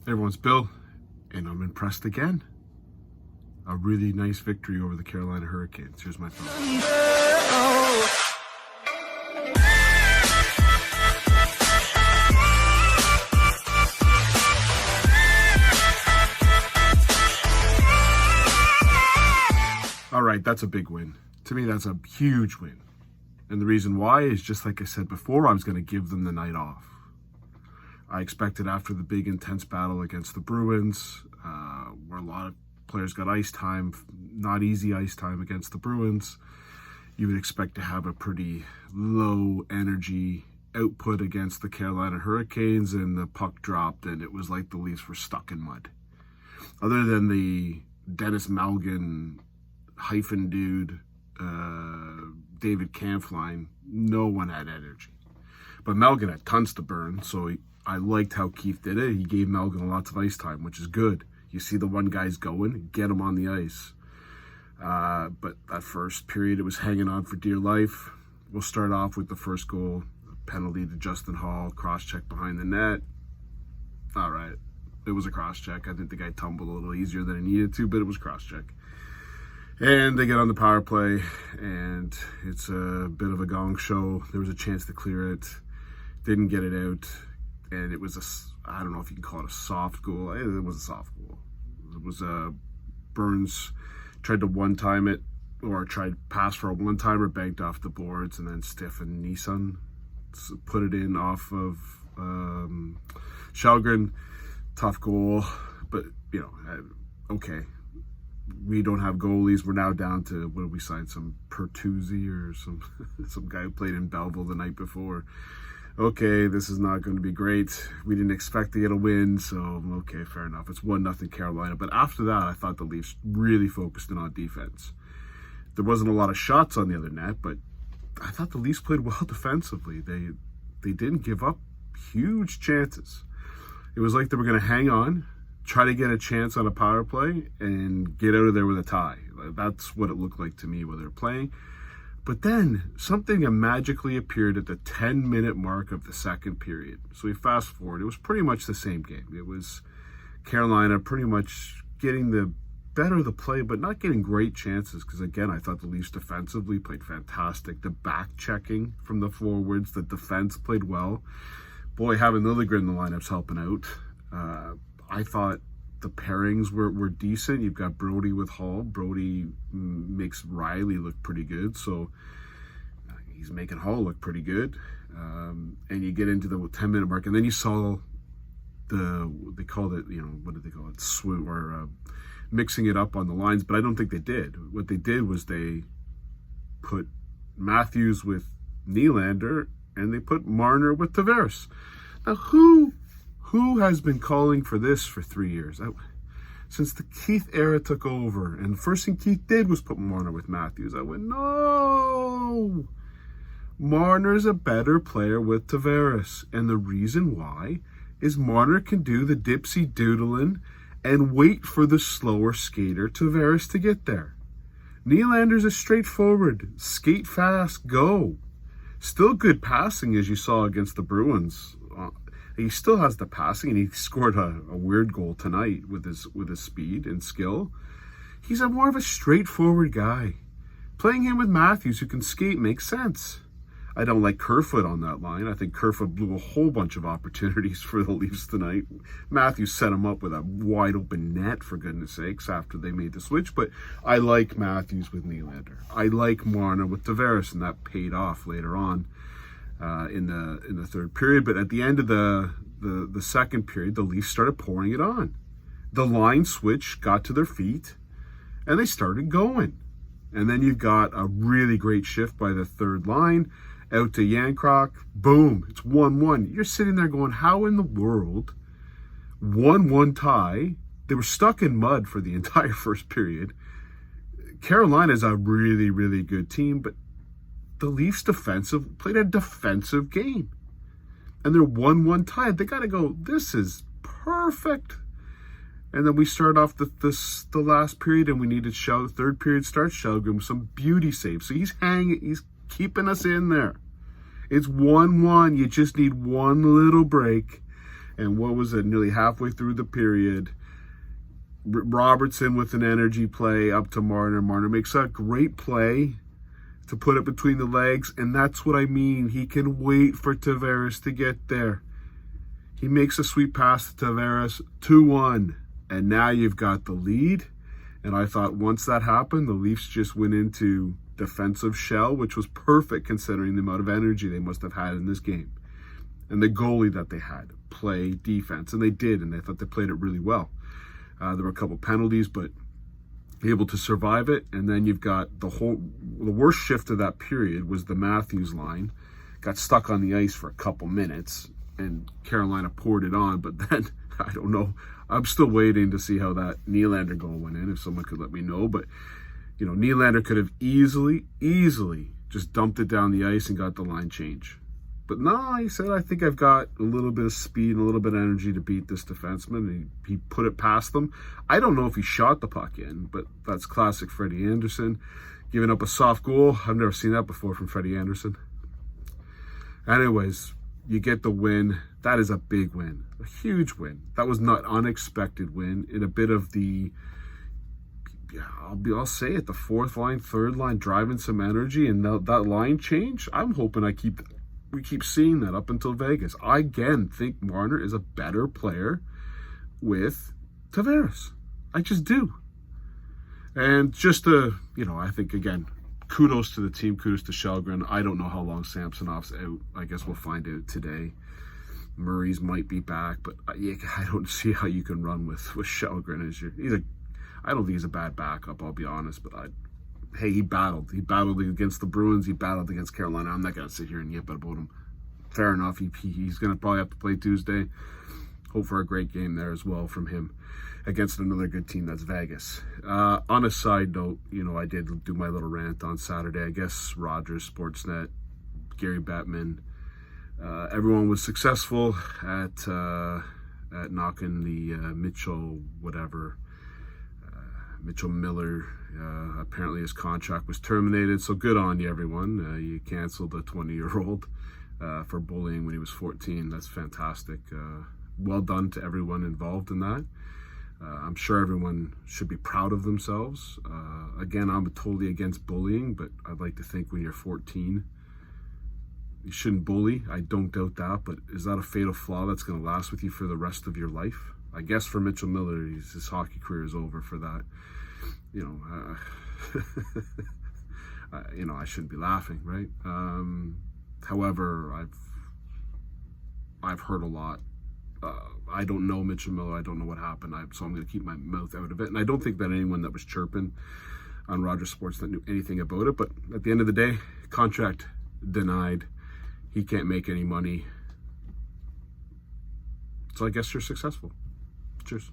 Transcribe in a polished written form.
Everyone's Bill, and I'm impressed again. A really nice victory over the Carolina Hurricanes. Here's my thoughts. All right, that's a big win. To me, that's a huge win. And the reason why is just like I said before, I was going to give them the night off. I expected after the big intense battle against the Bruins, where a lot of players got ice time, not easy ice time against the Bruins, you would expect to have a pretty low energy output against the Carolina Hurricanes, and the puck dropped and it was like the Leafs were stuck in mud. Other than the Dennis Malgin hyphen dude, David Kampf line, no one had energy. But Malgin had tons to burn, so I liked how Keith did it. He gave Malgin lots of ice time, which is good. You see the one guy's going, get him on the ice. But that first period, it was hanging on for dear life. We'll start off with the first goal, penalty to Justin Hall, cross-check behind the net. All right, it was a cross-check. I think the guy tumbled a little easier than he needed to, but it was cross-check. And they get on the power play, and it's a bit of a gong show. There was a chance to clear it, didn't get it out. And it was I don't know if you can call it a soft goal. It was a soft goal. It was Burns tried to one-time it, or tried to pass for a one-timer, banked off the boards, and then Stefan Nissan put it in off of Shalgren. Tough goal, but, you know, okay. We don't have goalies. We're now down to, what did we sign, some Pertuzzi or some guy who played in Belleville the night before. Okay, this is not going to be great. We didn't expect to get a win, so okay, fair enough. It's 1-0 Carolina. But after that, I thought the Leafs really focused in on defense. There wasn't a lot of shots on the other net, but I thought the Leafs played well defensively. They didn't give up huge chances. It was like they were going to hang on, try to get a chance on a power play, and get out of there with a tie. That's what it looked like to me when they were playing. But then something magically appeared at the 10-minute mark of the second period. So we fast forward. It was pretty much the same game. It was Carolina pretty much getting the better of the play, but not getting great chances. Because again, I thought the Leafs defensively played fantastic. The back checking from the forwards, the defense played well. Boy, having Liljegren in the lineup's helping out. I thought the pairings were decent. You've got Brody with Hall. Brody makes Riley look pretty good, so he's making Hall look pretty good. And you get into the 10-minute mark, and then you saw they called it, you know, what did they call it? Swim, or mixing it up on the lines, but I don't think they did. What they did was they put Matthews with Nylander, and they put Marner with Tavares. Now, who has been calling for this for 3 years? Since the Keith era took over, and the first thing Keith did was put Marner with Matthews. I went, no! Marner's a better player with Tavares. And the reason why is Marner can do the dipsy doodling and wait for the slower skater Tavares to get there. Nylander's a straightforward, skate fast, go. Still good passing, as you saw against the Bruins. He still has the passing, and he scored a weird goal tonight with his speed and skill. He's more of a straightforward guy. Playing him with Matthews, who can skate, makes sense. I don't like Kerfoot on that line. I think Kerfoot blew a whole bunch of opportunities for the Leafs tonight. Matthews set him up with a wide open net, for goodness sakes, after they made the switch. But I like Matthews with Nylander. I like Marner with Tavares, and that paid off later on. In the third period, but at the end of the second period, the Leafs started pouring it on. The line switch got to their feet, and they started going. And then you've got a really great shift by the third line, out to Yancroc, boom, it's 1-1. You're sitting there going, how in the world, 1-1 tie? They were stuck in mud for the entire first period. Carolina's a really, really good team, but the Leafs played a defensive game. And they're 1-1 tied. They got to go, this is perfect. And then we start off the last period, and we needed third period start Shelgren with some beauty saves. So he's keeping us in there. It's 1-1. You just need one little break, And what was it? Nearly halfway through the period, Robertson with an energy play up to Marner. Marner makes a great play to put it between the legs, and that's what I mean. He can wait for Tavares to get there. He makes a sweet pass to Tavares, 2-1, and now you've got the lead. And I thought once that happened, the Leafs just went into defensive shell, which was perfect considering the amount of energy they must have had in this game. And the goalie that they had, play defense, and they did, and I thought they played it really well. There were a couple penalties, but able to survive it. And then you've got the worst shift of that period was the Matthews line. Got stuck on the ice for a couple minutes, and Carolina poured it on. But then, I don't know. I'm still waiting to see how that Nylander goal went in, if someone could let me know. But, Nylander could have easily just dumped it down the ice and got the line change. But no, he said, I think I've got a little bit of speed and a little bit of energy to beat this defenseman. And he put it past them. I don't know if he shot the puck in, but that's classic Freddie Anderson. Giving up a soft goal. I've never seen that before from Freddie Anderson. Anyways, you get the win. That is a big win. A huge win. That was not unexpected win. In a bit of the, I'll say it, the fourth line, third line, driving some energy. And that line change, I'm hoping we keep seeing that up until Vegas. I, again, think Marner is a better player with Tavares. I just do. And just I think, again, kudos to the team, kudos to Shelgren. I don't know how long Samsonov's out. I guess we'll find out today. Murray's might be back, but I don't see how you can run with Shelgren as I don't think he's a bad backup, I'll be honest, but hey, he battled. He battled against the Bruins. He battled against Carolina. I'm not going to sit here and yip about him. Fair enough. He's going to probably have to play Tuesday. Hope for a great game there as well from him against another good team, that's Vegas. On a side note, I did do my little rant on Saturday. I guess Rogers, Sportsnet, Gary Bettman, everyone was successful at knocking the Mitchell Miller. Apparently his contract was terminated, so good on you, everyone. You canceled a 20-year-old for bullying when he was 14. That's fantastic. Well done to everyone involved in that. I'm sure everyone should be proud of themselves. Again, I'm totally against bullying, but I'd like to think when you're 14, you shouldn't bully. I don't doubt that, but is that a fatal flaw that's going to last with you for the rest of your life? I guess for Mitchell Miller, his hockey career is over for that. I shouldn't be laughing, right? However, I've heard a lot. I don't know Mitchell Miller. I don't know what happened. So I'm going to keep my mouth out of it. And I don't think that anyone that was chirping on Rogers Sports that knew anything about it. But at the end of the day, contract denied. He can't make any money. So I guess you're successful. Cheers.